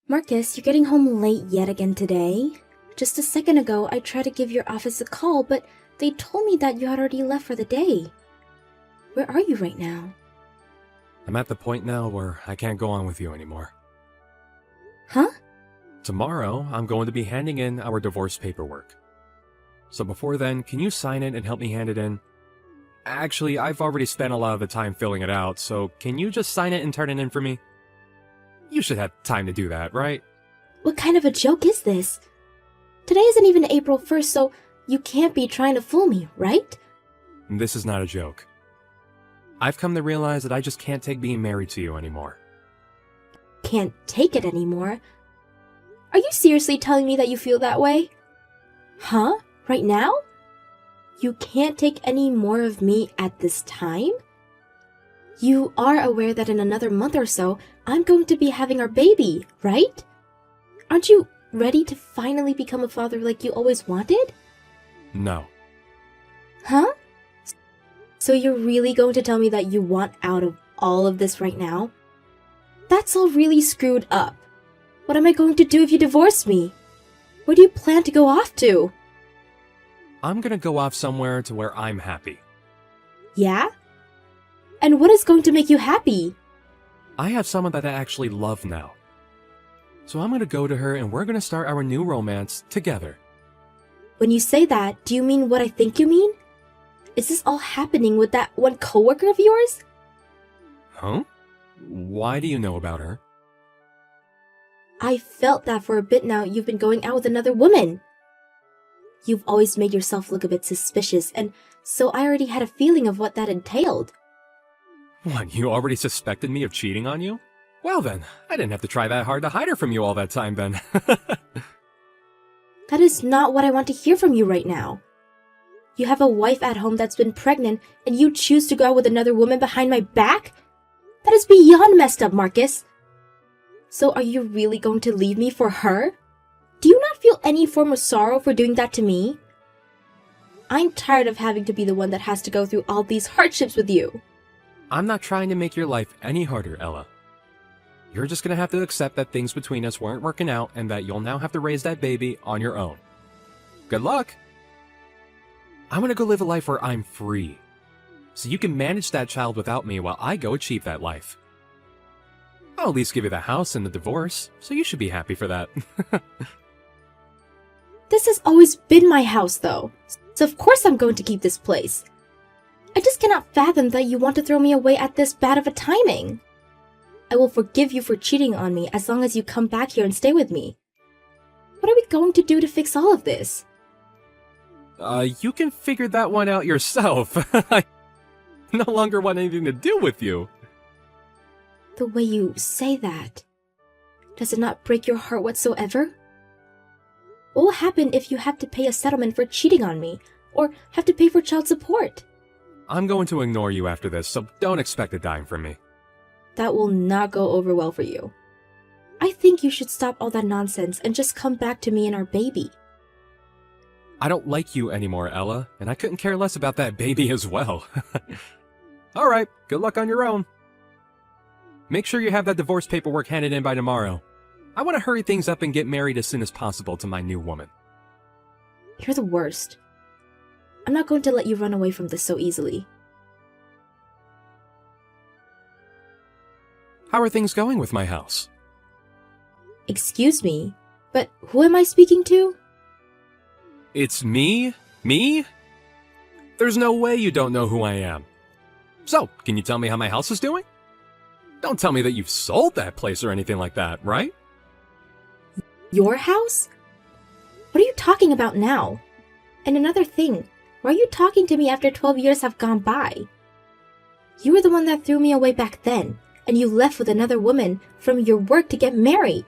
Marcus, you're getting home late yet again today. Just a second ago, I tried to give your office a call, but they told me that you had already left for the day. Where are you right now? I'm at the point now where I can't go on with you anymore. Huh? Tomorrow, I'm going to be handing in our divorce paperwork. So before then, can you sign it and help me hand it in? Actually, I've already spent a lot of the time filling it out, so can you just sign it and turn it in for me? You should have time to do that, right? What kind of a joke is this? Today isn't even April 1st, so you can't be trying to fool me, right? This is not a joke. I've come to realize that I just can't take being married to you anymore. Can't take it anymore? Are you seriously telling me that you feel that way? Huh? Right now? You can't take any more of me at this time? You are aware that in another month or so, I'm going to be having our baby, right? Aren't you ready to finally become a father like you always wanted? No. Huh? So you're really going to tell me that you want out of all of this right now? That's all really screwed up. What am I going to do if you divorce me? Where do you plan to go off to? I'm gonna go off somewhere to where I'm happy. Yeah? And what is going to make you happy? I have someone that I actually love now. So I'm gonna go to her and we're gonna start our new romance together. When you say that, do you mean what I think you mean? Is this all happening with that one coworker of yours? Huh? Why do you know about her? I felt that for a bit now you've been going out with another woman. You've always made yourself look a bit suspicious, and so I already had a feeling of what that entailed. What, you already suspected me of cheating on you? Well then, I didn't have to try that hard to hide her from you all that time then. That is not what I want to hear from you right now. You have a wife at home that's been pregnant, and you choose to go out with another woman behind my back? That is beyond messed up, Marcus. So are you really going to leave me for her? Do you not feel any form of sorrow for doing that to me? I'm tired of having to be the one that has to go through all these hardships with you. I'm not trying to make your life any harder, Ella. You're just gonna have to accept that things between us weren't working out and that you'll now have to raise that baby on your own. Good luck! I'm gonna go live a life where I'm free, so you can manage that child without me while I go achieve that life. I'll at least give you the house and the divorce, so you should be happy for that. This has always been my house, though, so of course I'm going to keep this place. I just cannot fathom that you want to throw me away at this bad of a timing. I will forgive you for cheating on me as long as you come back here and stay with me. What are we going to do to fix all of this? You can figure that one out yourself. I no longer want anything to do with you. The way you say that, does it not break your heart whatsoever? What will happen if you have to pay a settlement for cheating on me, or have to pay for child support? I'm going to ignore you after this, so don't expect a dime from me. That will not go over well for you. I think you should stop all that nonsense and just come back to me and our baby. I don't like you anymore, Ella, and I couldn't care less about that baby as well. Alright, good luck on your own. Make sure you have that divorce paperwork handed in by tomorrow. I want to hurry things up and get married as soon as possible to my new woman. You're the worst. I'm not going to let you run away from this so easily. How are things going with my house? Excuse me, but who am I speaking to? It's me? Me? There's no way you don't know who I am. So, can you tell me how my house is doing? Don't tell me that you've sold that place or anything like that, right? Your house? What are you talking about now? And another thing, why are you talking to me after 12 years have gone by? You were the one that threw me away back then, and you left with another woman from your work to get married.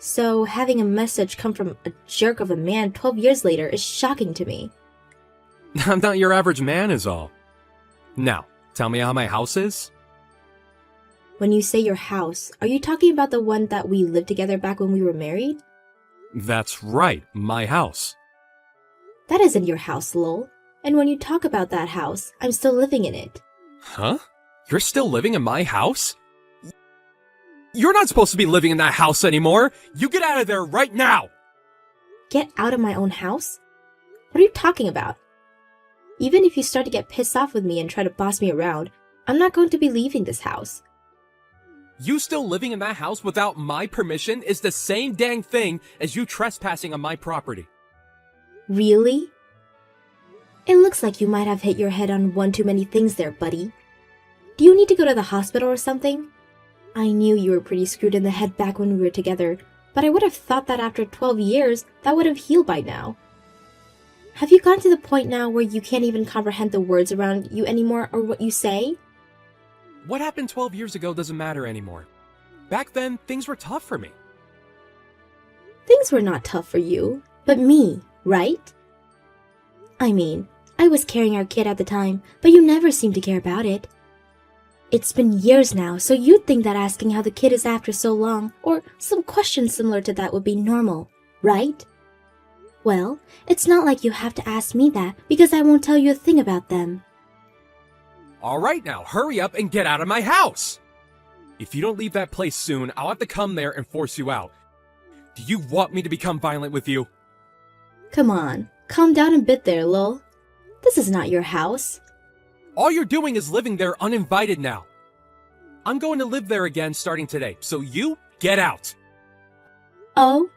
So having a message come from a jerk of a man 12 years later is shocking to me. I'm not your average man is all. Now, tell me how my house is? When you say your house, are you talking about the one that we lived together back when we were married? That's right, my house. That isn't your house, lol. And when you talk about that house, I'm still living in it. Huh? You're still living in my house? You're not supposed to be living in that house anymore! You get out of there right now! Get out of my own house? What are you talking about? Even if you start to get pissed off with me and try to boss me around, I'm not going to be leaving this house. You still living in that house without my permission is the same dang thing as you trespassing on my property. Really? It looks like you might have hit your head on one too many things there, buddy. Do you need to go to the hospital or something? I knew you were pretty screwed in the head back when we were together, but I would have thought that after 12 years, that would have healed by now. Have you gotten to the point now where you can't even comprehend the words around you anymore or what you say? What happened 12 years ago doesn't matter anymore. Back then, things were tough for me. Things were not tough for you, but me, right? I mean, I was carrying our kid at the time, but you never seemed to care about it. It's been years now, so you'd think that asking how the kid is after so long, or some question similar to that would be normal, right? Well, it's not like you have to ask me that, because I won't tell you a thing about them. Alright now, hurry up and get out of my house! If you don't leave that place soon, I'll have to come there and force you out. Do you want me to become violent with you? Come on, calm down a bit there, lol. This is not your house. All you're doing is living there uninvited now. I'm going to live there again starting today, so you get out. Oh?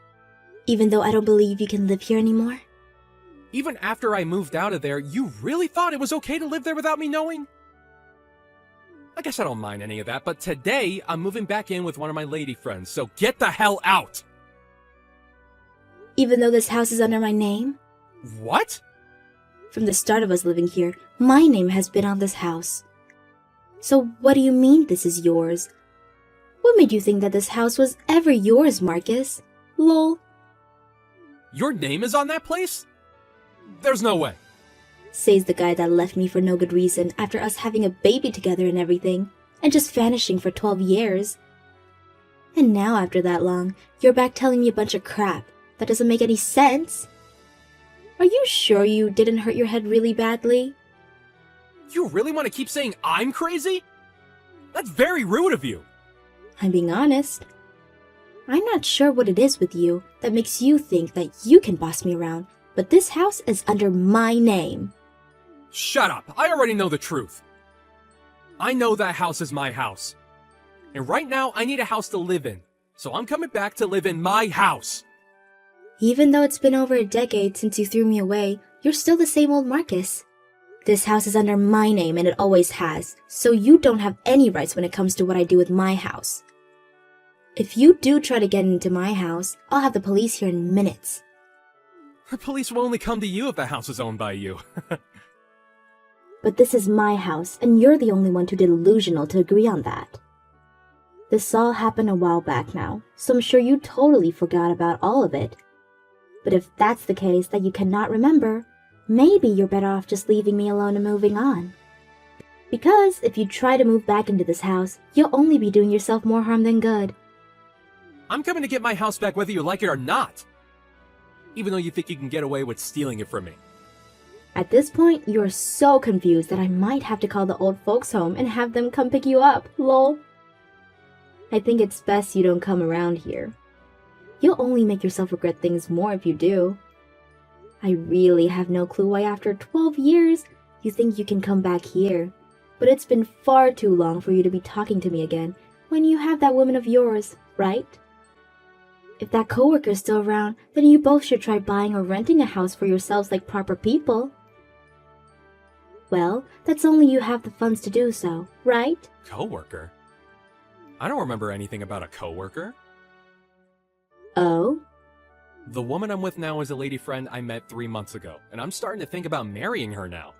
Even though I don't believe you can live here anymore? Even after I moved out of there, you really thought it was okay to live there without me knowing? I guess I don't mind any of that, but today I'm moving back in with one of my lady friends, so get the hell out! Even though this house is under my name? What? From the start of us living here, my name has been on this house. So what do you mean this is yours? What made you think that this house was ever yours, Marcus? Lol. Your name is on that place? There's no way. Says the guy that left me for no good reason after us having a baby together and everything, and just vanishing for 12 years. And now after that long, you're back telling me a bunch of crap that doesn't make any sense. Are you sure you didn't hurt your head really badly? You really want to keep saying I'm crazy? That's very rude of you. I'm being honest. I'm not sure what it is with you that makes you think that you can boss me around, but this house is under my name. Shut up! I already know the truth. I know that house is my house. And right now, I need a house to live in. So I'm coming back to live in my house. Even though it's been over a decade since you threw me away, you're still the same old Marcus. This house is under my name and it always has, so you don't have any rights when it comes to what I do with my house. If you do try to get into my house, I'll have the police here in minutes. The police will only come to you if the house is owned by you. But this is my house, and you're the only one too delusional to agree on that. This all happened a while back now, so I'm sure you totally forgot about all of it. But if that's the case that you cannot remember, maybe you're better off just leaving me alone and moving on. Because if you try to move back into this house, you'll only be doing yourself more harm than good. I'm coming to get my house back whether you like it or not. Even though you think you can get away with stealing it from me. At this point, you're so confused that I might have to call the old folks home and have them come pick you up, lol. I think it's best you don't come around here. You'll only make yourself regret things more if you do. I really have no clue why after 12 years, you think you can come back here. But it's been far too long for you to be talking to me again when you have that woman of yours, right? If that coworker's still around, then you both should try buying or renting a house for yourselves like proper people. Well, that's only you have the funds to do so, right? Coworker? I don't remember anything about a coworker. Oh? The woman I'm with now is a lady friend I met 3 months ago, and I'm starting to think about marrying her now.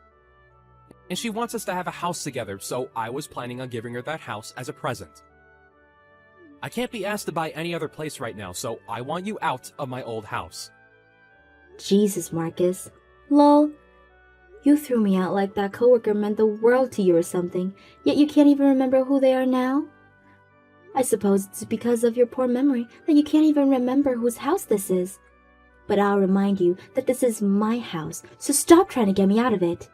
And she wants us to have a house together, so I was planning on giving her that house as a present. I can't be asked to buy any other place right now, so I want you out of my old house. Jesus, Marcus. Lol. You threw me out like that coworker meant the world to you or something, yet you can't even remember who they are now? I suppose it's because of your poor memory that you can't even remember whose house this is. But I'll remind you that this is my house, so stop trying to get me out of it.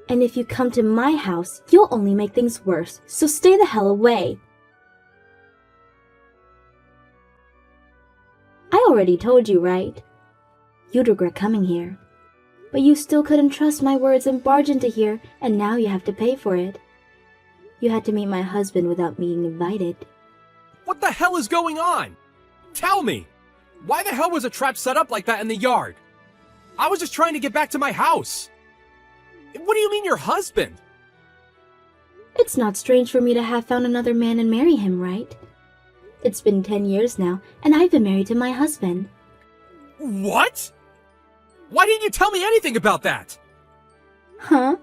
And if you come to my house, you'll only make things worse, so stay the hell away. already told you, right? You'd regret coming here. But you still couldn't trust my words and barge into here, and now you have to pay for it. You had to meet my husband without being invited. What the hell is going on? Tell me! Why the hell was a trap set up like that in the yard? I was just trying to get back to my house. What do you mean your husband? It's not strange for me to have found another man and marry him, right? It's been 10 years now, and I've been married to my husband. What? Why didn't you tell me anything about that? Huh?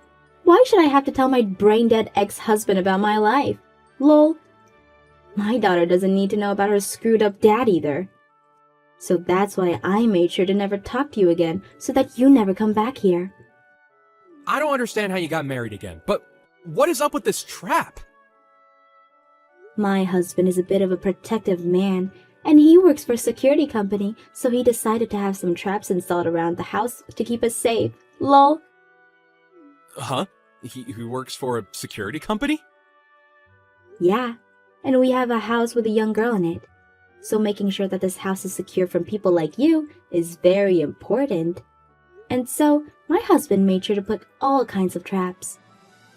Why should I have to tell my brain-dead ex-husband about my life? Lol. My daughter doesn't need to know about her screwed-up dad either. So that's why I made sure to never talk to you again, so that you never come back here. I don't understand how you got married again, but what is up with this trap? My husband is a bit of a protective man, and he works for a security company, so he decided to have some traps installed around the house to keep us safe. Lol. Huh? He works for a security company? Yeah, and we have a house with a young girl in it. So making sure that this house is secure from people like you is very important. And so, my husband made sure to put all kinds of traps.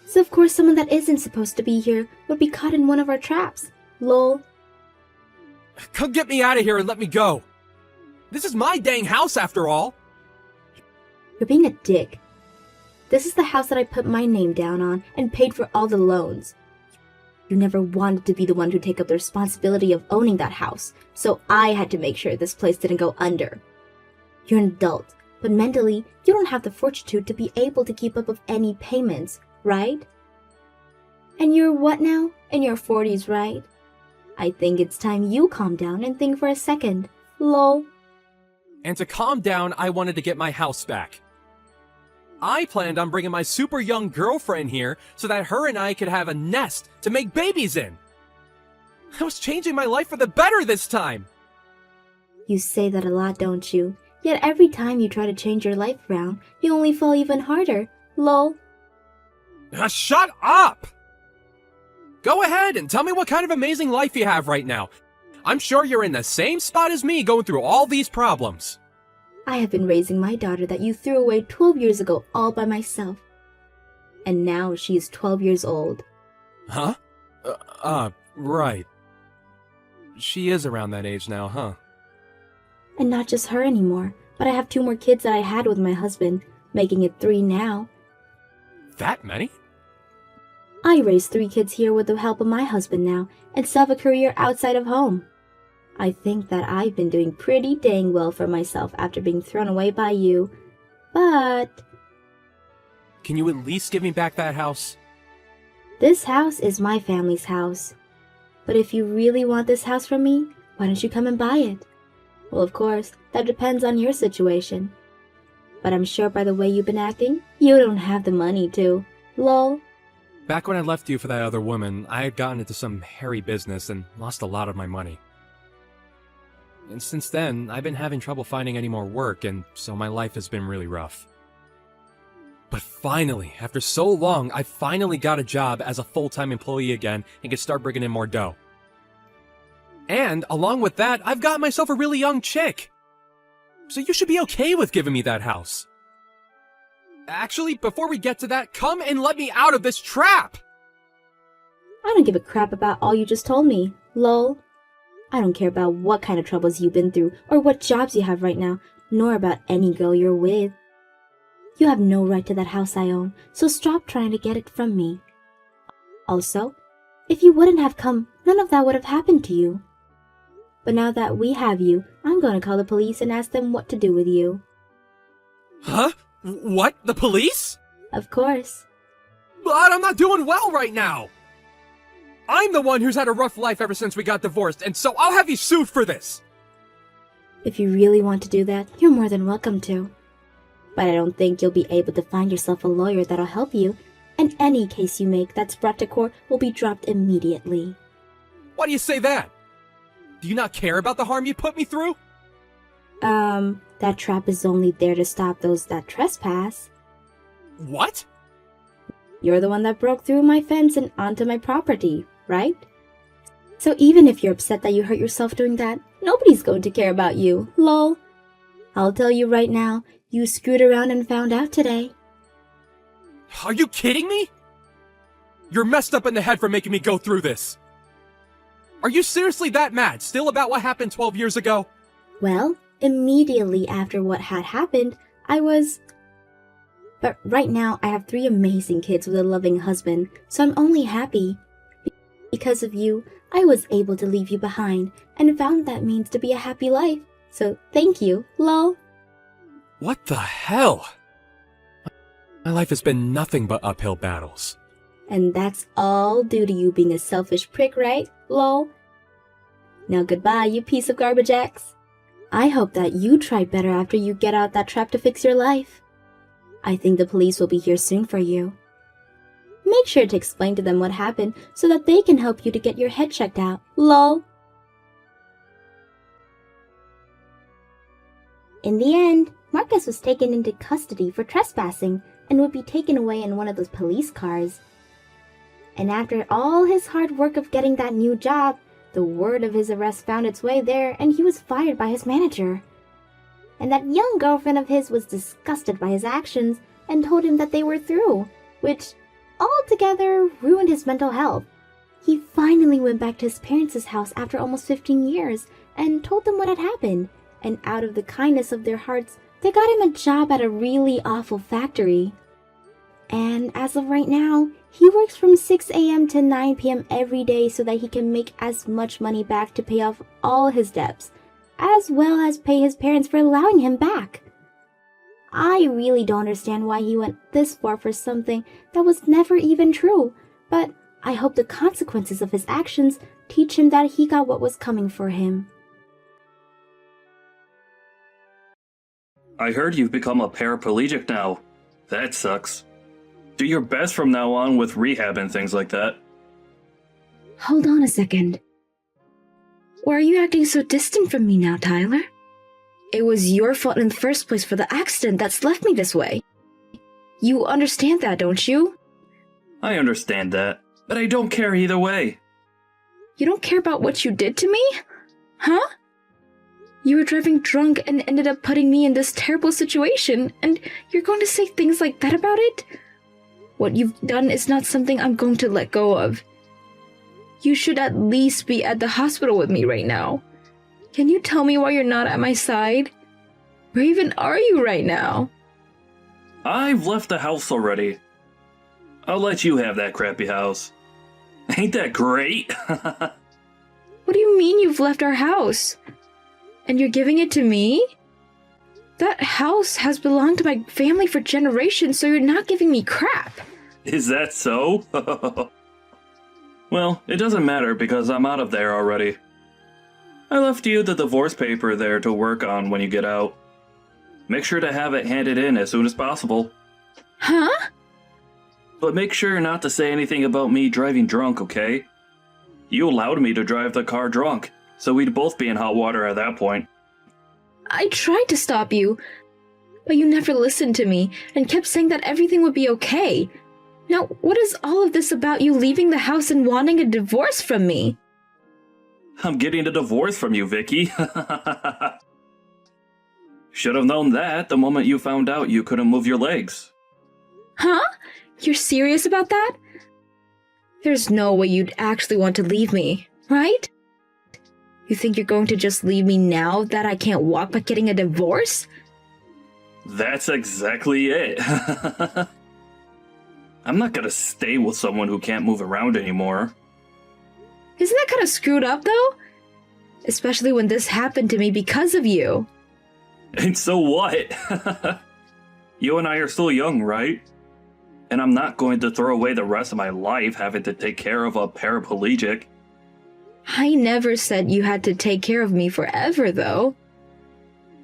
So of course someone that isn't supposed to be here would be caught in one of our traps. Lol. Come get me out of here and let me go. This is my dang house after all. You're being a dick. This is the house that I put my name down on and paid for all the loans. You never wanted to be the one to take up the responsibility of owning that house, so I had to make sure this place didn't go under. You're an adult, but mentally, you don't have the fortitude to be able to keep up with any payments, right? And you're what now? In your 40s, right? I think it's time you calm down and think for a second. Lol. And to calm down, I wanted to get my house back. I planned on bringing my super young girlfriend here so that her and I could have a nest to make babies in. I was changing my life for the better this time. You say that a lot, don't you? Yet every time you try to change your life around, you only fall even harder. Lol. Shut up! Go ahead and tell me what kind of amazing life you have right now. I'm sure you're in the same spot as me going through all these problems. I have been raising my daughter that you threw away 12 years ago all by myself. And now she is 12 years old. Huh? Right. She is around that age now, huh? And not just her anymore, but I have 2 more kids that I had with my husband, making it 3 now. That many? I raised 3 kids here with the help of my husband now, and still have a career outside of home. I think that I've been doing pretty dang well for myself after being thrown away by you, but... Can you at least give me back that house? This house is my family's house. But if you really want this house from me, why don't you come and buy it? Well, of course, that depends on your situation. But I'm sure by the way you've been acting, you don't have the money to. Lol. Back when I left you for that other woman, I had gotten into some hairy business and lost a lot of my money. And since then, I've been having trouble finding any more work, and so my life has been really rough. But finally, after so long, I finally got a job as a full-time employee again and can start bringing in more dough. And, along with that, I've got myself a really young chick. So you should be okay with giving me that house. Actually, before we get to that, come and let me out of this trap! I don't give a crap about all you just told me. Lol. I don't care about what kind of troubles you've been through or what jobs you have right now, nor about any girl you're with. You have no right to that house I own, so stop trying to get it from me. Also, if you wouldn't have come, none of that would have happened to you. But now that we have you, I'm going to call the police and ask them what to do with you. Huh? What? The police? Of course. But I'm not doing well right now! I'm the one who's had a rough life ever since we got divorced, and so I'll have you sued for this! If you really want to do that, you're more than welcome to. But I don't think you'll be able to find yourself a lawyer that'll help you, and any case you make that's brought to court will be dropped immediately. Why do you say that? Do you not care about the harm you put me through? That trap is only there to stop those that trespass. What? You're the one that broke through my fence and onto my property, right? So even if you're upset that you hurt yourself doing that, Nobody's going to care about you, lol. I'll tell you right now, you screwed around and found out today. Are you kidding me? You're messed up in the head for making me go through this. Are you seriously that mad still about what happened 12 years ago? Well, immediately after what had happened, I was... But right now, I have 3 amazing kids with a loving husband, so I'm only happy. Because of you, I was able to leave you behind, and found that means to be a happy life. So thank you, lol. What the hell? My life has been nothing but uphill battles. And that's all due to you being a selfish prick, right, lol? Now goodbye, you piece of garbage X. I hope that you try better after you get out that trap to fix your life. I think the police will be here soon for you. Make sure to explain to them what happened so that they can help you to get your head checked out, lol. In the end, Marcus was taken into custody for trespassing and would be taken away in one of those police cars. And after all his hard work of getting that new job, the word of his arrest found its way there and he was fired by his manager. And that young girlfriend of his was disgusted by his actions and told him that they were through, which altogether ruined his mental health. He finally went back to his parents' house after almost 15 years and told them what had happened, and out of the kindness of their hearts, they got him a job at a really awful factory. And as of right now, he works from 6 a.m. to 9 p.m. every day so that he can make as much money back to pay off all his debts, as well as pay his parents for allowing him back. I really don't understand why he went this far for something that was never even true, but I hope the consequences of his actions teach him that he got what was coming for him. I heard you've become a paraplegic now. That sucks. Do your best from now on with rehab and things like that. Hold on a second. Why are you acting so distant from me now, Tyler? It was your fault in the first place for the accident that's left me this way. You understand that, don't you? I understand that, but I don't care either way. You don't care about what you did to me? Huh? You were driving drunk and ended up putting me in this terrible situation, and you're going to say things like that about it? What you've done is not something I'm going to let go of. You should at least be at the hospital with me right now. Can you tell me why you're not at my side? Where even are you right now? I've left the house already. I'll let you have that crappy house. Ain't that great? What do you mean you've left our house? And you're giving it to me? That house has belonged to my family for generations, so you're not giving me crap. Is that so? Well, it doesn't matter because I'm out of there already. I left you the divorce paper there to work on when you get out. Make sure to have it handed in as soon as possible. Huh? But make sure not to say anything about me driving drunk, okay? You allowed me to drive the car drunk, so we'd both be in hot water at that point. I tried to stop you, but you never listened to me and kept saying that everything would be okay. Now, what is all of this about you leaving the house and wanting a divorce from me? I'm getting a divorce from you, Vicky. Should have known that the moment you found out you couldn't move your legs. Huh? You're serious about that? There's no way you'd actually want to leave me, right? You think you're going to just leave me now that I can't walk by getting a divorce? That's exactly it. I'm not gonna stay with someone who can't move around anymore. Isn't that kind of screwed up, though? Especially when this happened to me because of you. And so what? You and I are still young, right? And I'm not going to throw away the rest of my life having to take care of a paraplegic. I never said you had to take care of me forever, though.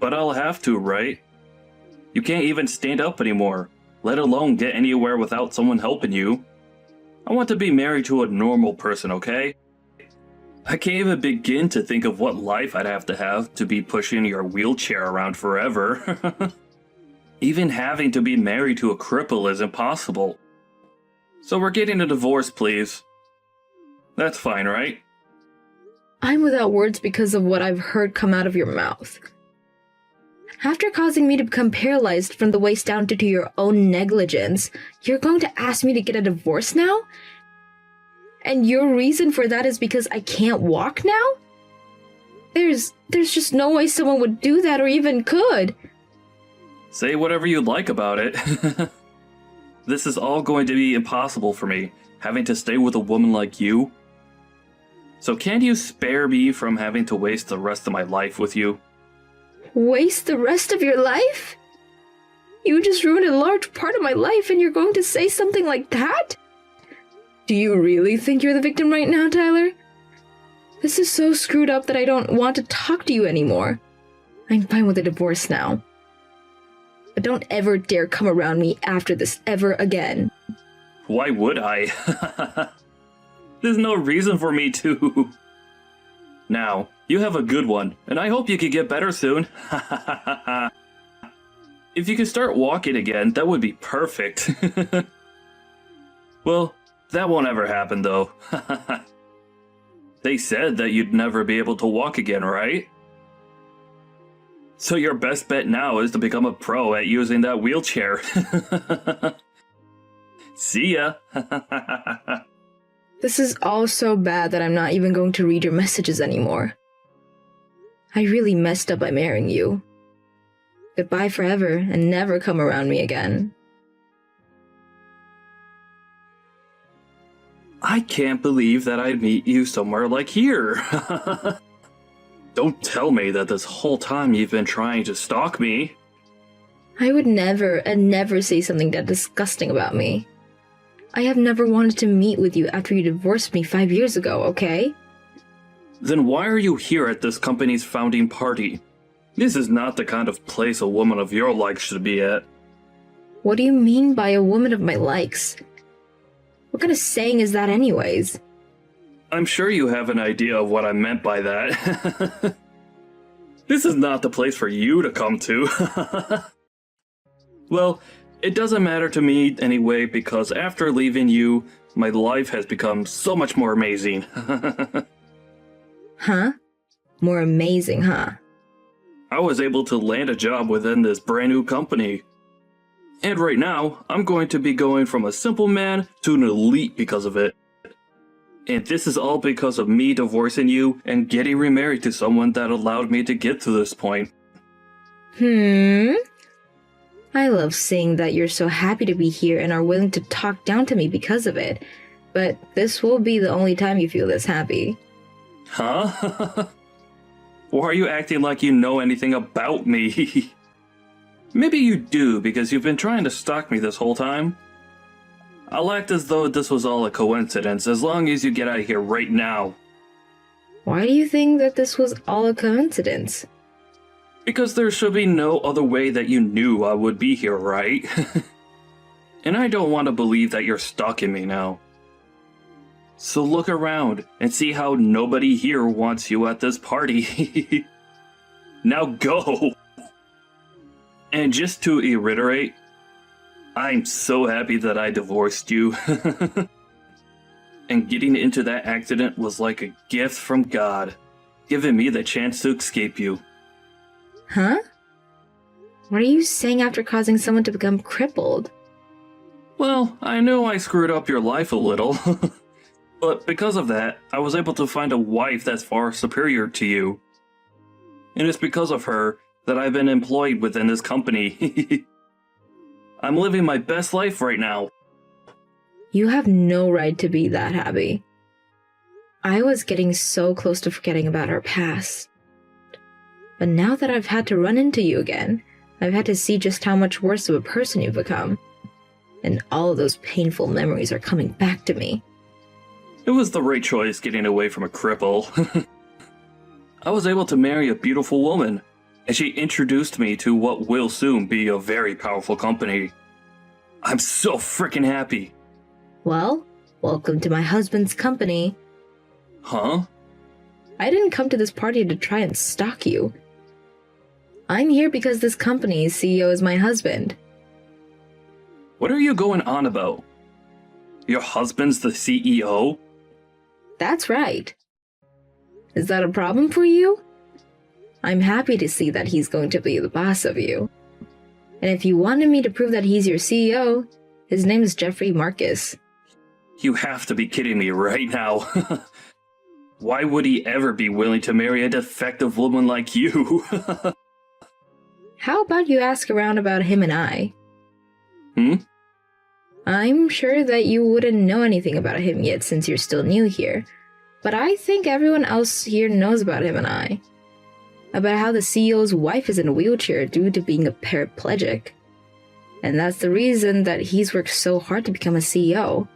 But I'll have to, right? You can't even stand up anymore, let alone get anywhere without someone helping you. I want to be married to a normal person, okay? I can't even begin to think of what life I'd have to be pushing your wheelchair around forever. Even having to be married to a cripple is impossible. So we're getting a divorce, please. That's fine, right? I'm without words because of what I've heard come out of your mouth. After causing me to become paralyzed from the waist down due to your own negligence, you're going to ask me to get a divorce now? And your reason for that is because I can't walk now? There's just no way someone would do that or even could. Say whatever you like about it. This is all going to be impossible for me, having to stay with a woman like you. So can you spare me from having to waste the rest of my life with you? Waste the rest of your life? You just ruined a large part of my life and you're going to say something like that? Do you really think you're the victim right now, Tyler? This is so screwed up that I don't want to talk to you anymore. I'm fine with a divorce now. But don't ever dare come around me after this ever again. Why would I? There's no reason for me to. Now, you have a good one, and I hope you can get better soon. If you could start walking again, that would be perfect. Well, that won't ever happen, though. They said that you'd never be able to walk again, right? So your best bet now is to become a pro at using that wheelchair. See ya! This is all so bad that I'm not even going to read your messages anymore. I really messed up by marrying you. Goodbye forever and never come around me again. I can't believe that I'd meet you somewhere like here. Don't tell me that this whole time you've been trying to stalk me. I would never and never say something that disgusting about me. I have never wanted to meet with you after you divorced me 5 years ago, okay? Then why are you here at this company's founding party? This is not the kind of place a woman of your likes should be at. What do you mean by a woman of my likes? What kind of saying is that anyways? I'm sure you have an idea of what I meant by that. This is not the place for you to come to. Well, it doesn't matter to me anyway, because after leaving you, my life has become so much more amazing. Huh? More amazing, huh? I was able to land a job within this brand new company. And right now, I'm going to be going from a simple man to an elite because of it. And this is all because of me divorcing you and getting remarried to someone that allowed me to get to this point. I love seeing that you're so happy to be here and are willing to talk down to me because of it. But this will be the only time you feel this happy. Huh? Why are you acting like you know anything about me? Maybe you do, because you've been trying to stalk me this whole time. I'll act as though this was all a coincidence, as long as you get out of here right now. Why do you think that this was all a coincidence? Because there should be no other way that you knew I would be here, right? And I don't want to believe that you're stalking me now. So look around and see how nobody here wants you at this party. Now go! And just to reiterate, I'm so happy that I divorced you. And getting into that accident was like a gift from God, giving me the chance to escape you. Huh? What are you saying after causing someone to become crippled? Well, I know I screwed up your life a little. But because of that, I was able to find a wife that's far superior to you. And it's because of her that I've been employed within this company. I'm living my best life right now. You have no right to be that happy. I was getting so close to forgetting about our past. But now that I've had to run into you again, I've had to see just how much worse of a person you've become. And all of those painful memories are coming back to me. It was the right choice getting away from a cripple. I was able to marry a beautiful woman, and she introduced me to what will soon be a very powerful company. I'm so freaking happy. Well, welcome to my husband's company. Huh? I didn't come to this party to try and stalk you. I'm here because this company's CEO is my husband. What are you going on about? Your husband's the CEO? That's right. Is that a problem for you? I'm happy to see that he's going to be the boss of you. And if you wanted me to prove that he's your CEO, his name is Jeffrey Marcus. You have to be kidding me right now. Why would he ever be willing to marry a defective woman like you? How about you ask around about him and I? Hmm? I'm sure that you wouldn't know anything about him yet since you're still new here, but I think everyone else here knows about him and I. About how the CEO's wife is in a wheelchair due to being a paraplegic. And that's the reason that he's worked so hard to become a CEO.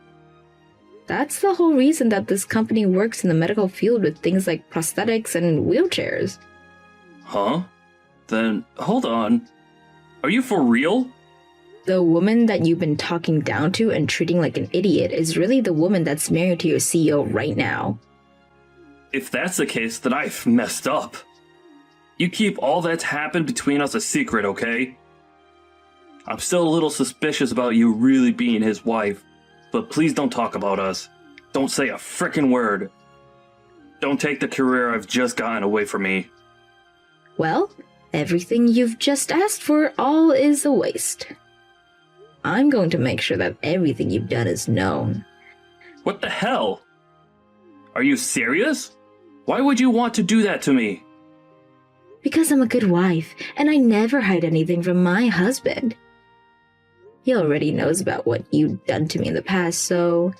That's the whole reason that this company works in the medical field with things like prosthetics and wheelchairs. Huh? Then, hold on. Are you for real? The woman that you've been talking down to and treating like an idiot is really the woman that's married to your CEO right now. If that's the case, then I've messed up. You keep all that's happened between us a secret, okay? I'm still a little suspicious about you really being his wife, but please don't talk about us. Don't say a frickin' word. Don't take the career I've just gotten away from me. Well, everything you've just asked for all is a waste. I'm going to make sure that everything you've done is known. What the hell? Are you serious? Why would you want to do that to me? Because I'm a good wife, and I never hide anything from my husband. He already knows about what you've done to me in the past, so...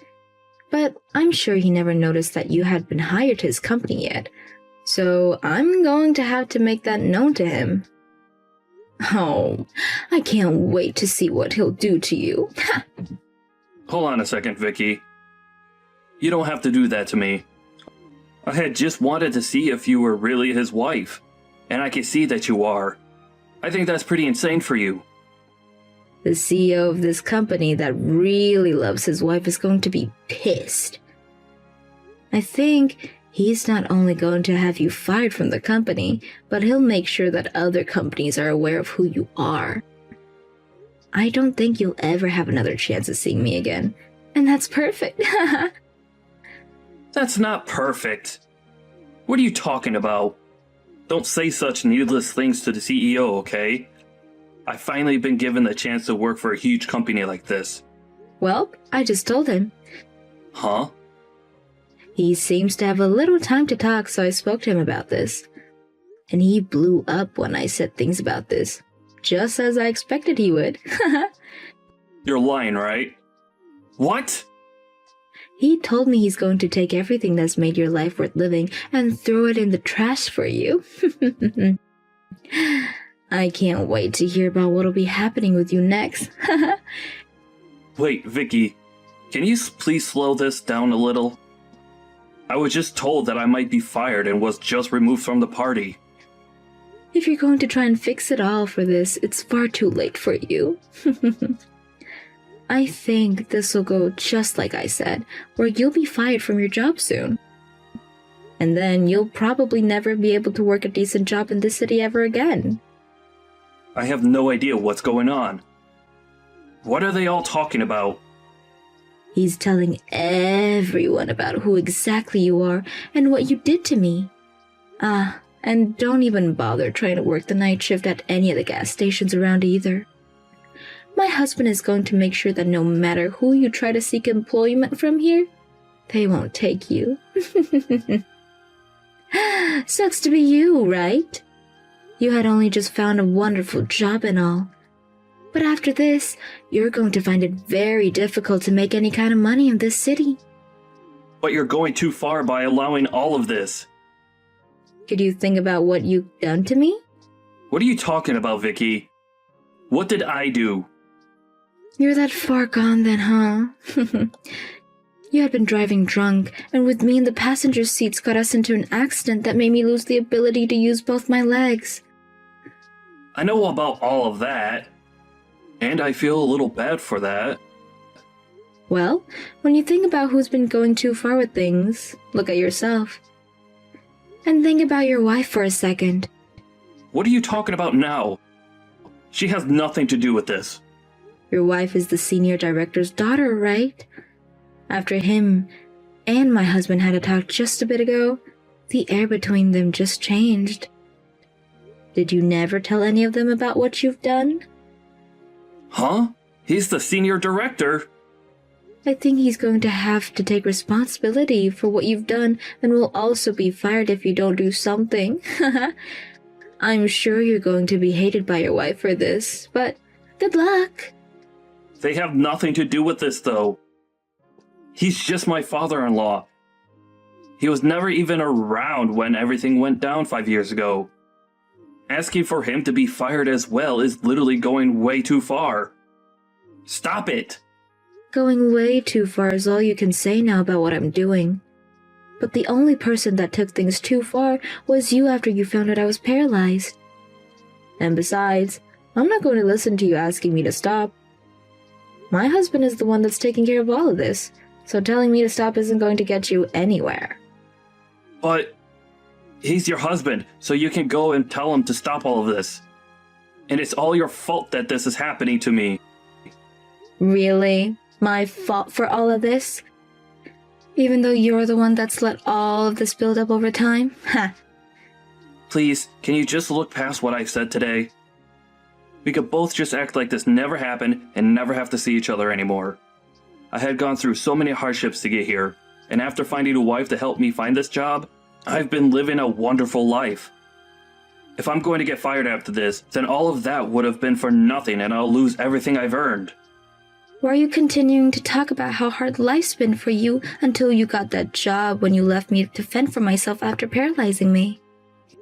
But I'm sure he never noticed that you had been hired to his company yet, so I'm going to have to make that known to him. Oh, I can't wait to see what he'll do to you. Hold on a second, Vicky. You don't have to do that to me. I had just wanted to see if you were really his wife, and I can see that you are. I think that's pretty insane for you. The CEO of this company that really loves his wife is going to be pissed. I think he's not only going to have you fired from the company, but he'll make sure that other companies are aware of who you are. I don't think you'll ever have another chance of seeing me again, and that's perfect. That's not perfect. What are you talking about? Don't say such needless things to the CEO, okay? I've finally been given the chance to work for a huge company like this. Well, I just told him. Huh? He seems to have a little time to talk, so I spoke to him about this. And he blew up when I said things about this, just as I expected he would. You're lying, right? What? He told me he's going to take everything that's made your life worth living and throw it in the trash for you. I can't wait to hear about what'll be happening with you next. Wait, Vicky, can you please slow this down a little? I was just told that I might be fired and was just removed from the party. If you're going to try and fix it all for this, it's far too late for you. I think this will go just like I said, where you'll be fired from your job soon. And then you'll probably never be able to work a decent job in this city ever again. I have no idea what's going on. What are they all talking about? He's telling everyone about who exactly you are and what you did to me. And don't even bother trying to work the night shift at any of the gas stations around either. My husband is going to make sure that no matter who you try to seek employment from here, they won't take you. Sucks to be you, right? You had only just found a wonderful job and all. But after this, you're going to find it very difficult to make any kind of money in this city. But you're going too far by allowing all of this. Could you think about what you've done to me? What are you talking about, Vicky? What did I do? You're that far gone then, huh? You had been driving drunk, and with me in the passenger seats got us into an accident that made me lose the ability to use both my legs. I know about all of that. And I feel a little bad for that. Well, when you think about who's been going too far with things, look at yourself. And think about your wife for a second. What are you talking about now? She has nothing to do with this. Your wife is the senior director's daughter, right? After him and my husband had a talk just a bit ago, The air between them just changed. Did you never tell any of them about what you've done? Huh? He's the senior director. I think he's going to have to take responsibility for what you've done and will also be fired if you don't do something. I'm sure you're going to be hated by your wife for this, but good luck. They have nothing to do with this, though. He's just my father-in-law. He was never even around when everything went down 5 years ago. Asking for him to be fired as well is literally going way too far. Stop it! Going way too far is all you can say now about what I'm doing. But the only person that took things too far was you after you found out I was paralyzed. And besides, I'm not going to listen to you asking me to stop. My husband is the one that's taking care of all of this, so telling me to stop isn't going to get you anywhere. But he's your husband, so you can go and tell him to stop all of this. And it's all your fault that this is happening to me. Really? My fault for all of this? Even though you're the one that's let all of this build up over time? Ha! Please, can you just look past what I've said today? We could both just act like this never happened and never have to see each other anymore. I had gone through so many hardships to get here, and after finding a wife to help me find this job, I've been living a wonderful life. If I'm going to get fired after this, then all of that would have been for nothing and I'll lose everything I've earned. Why are you continuing to talk about how hard life's been for you until you got that job when you left me to fend for myself after paralyzing me?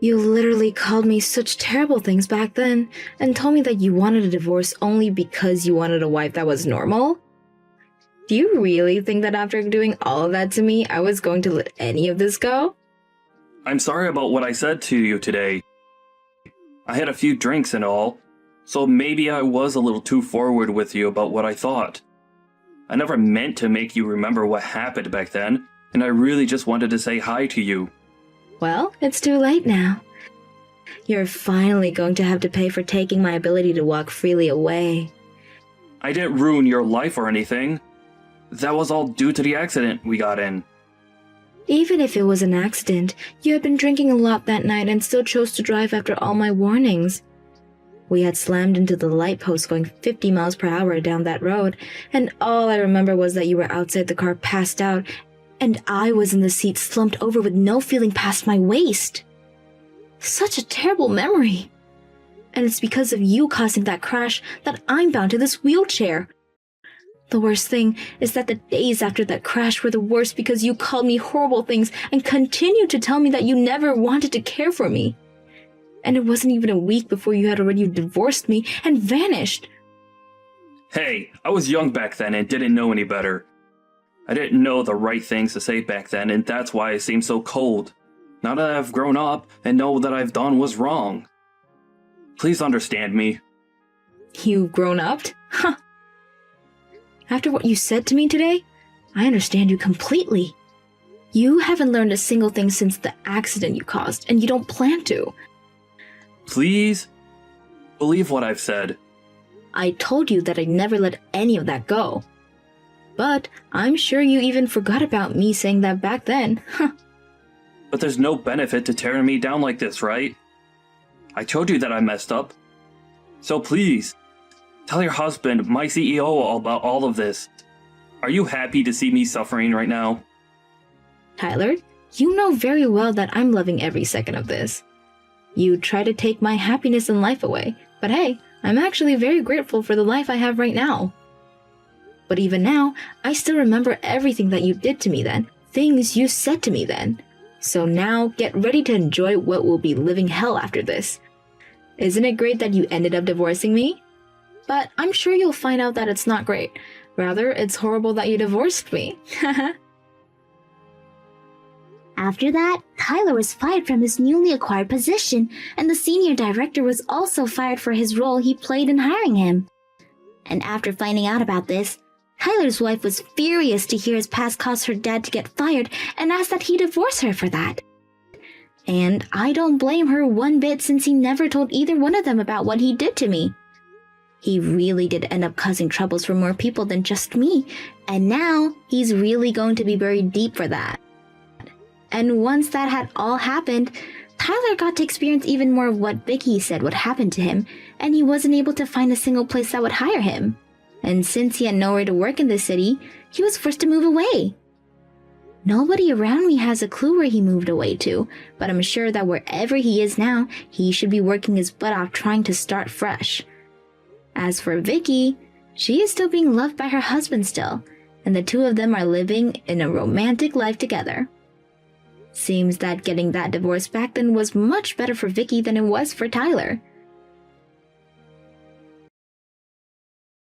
You literally called me such terrible things back then and told me that you wanted a divorce only because you wanted a wife that was normal? Do you really think that after doing all of that to me, I was going to let any of this go? I'm sorry about what I said to you today. I had a few drinks and all, so maybe I was a little too forward with you about what I thought. I never meant to make you remember what happened back then, and I really just wanted to say hi to you. Well, it's too late now. You're finally going to have to pay for taking my ability to walk freely away. I didn't ruin your life or anything. That was all due to the accident we got in. Even if it was an accident, you had been drinking a lot that night and still chose to drive after all my warnings. We had slammed into the light post going 50 miles per hour down that road, and all I remember was that you were outside the car passed out, and I was in the seat slumped over with no feeling past my waist. Such a terrible memory. And it's because of you causing that crash that I'm bound to this wheelchair. The worst thing is that the days after that crash were the worst because you called me horrible things and continued to tell me that you never wanted to care for me. And it wasn't even a week before you had already divorced me and vanished. Hey, I was young back then and didn't know any better. I didn't know the right things to say back then, and that's why I seemed so cold. Now that I've grown up and know that I've done was wrong. Please understand me. You've grown up? Huh. After what you said to me today, I understand you completely. You haven't learned a single thing since the accident you caused, and you don't plan to. Please? Believe what I've said. I told you that I'd never let any of that go. But I'm sure you even forgot about me saying that back then. But there's no benefit to tearing me down like this, right? I told you that I messed up. So please, tell your husband, my CEO, all about all of this. Are you happy to see me suffering right now? Tyler, you know very well that I'm loving every second of this. You try to take my happiness in life away, but hey, I'm actually very grateful for the life I have right now. But even now, I still remember everything that you did to me then, things you said to me then. So now, get ready to enjoy what will be living hell after this. Isn't it great that you ended up divorcing me? But I'm sure you'll find out that it's not great. Rather, it's horrible that you divorced me. After that, Tyler was fired from his newly acquired position, and the senior director was also fired for his role he played in hiring him. And after finding out about this, Tyler's wife was furious to hear his past caused her dad to get fired and asked that he divorce her for that. And I don't blame her one bit since he never told either one of them about what he did to me. He really did end up causing troubles for more people than just me, and now he's really going to be buried deep for that. And once that had all happened, Tyler got to experience even more of what Vicky said would happen to him, and he wasn't able to find a single place that would hire him. And since he had nowhere to work in the city, he was forced to move away. Nobody around me has a clue where he moved away to, but I'm sure that wherever he is now, he should be working his butt off trying to start fresh. As for Vicky, she is still being loved by her husband still, and the two of them are living in a romantic life together. Seems that getting that divorce back then was much better for Vicky than it was for Tyler.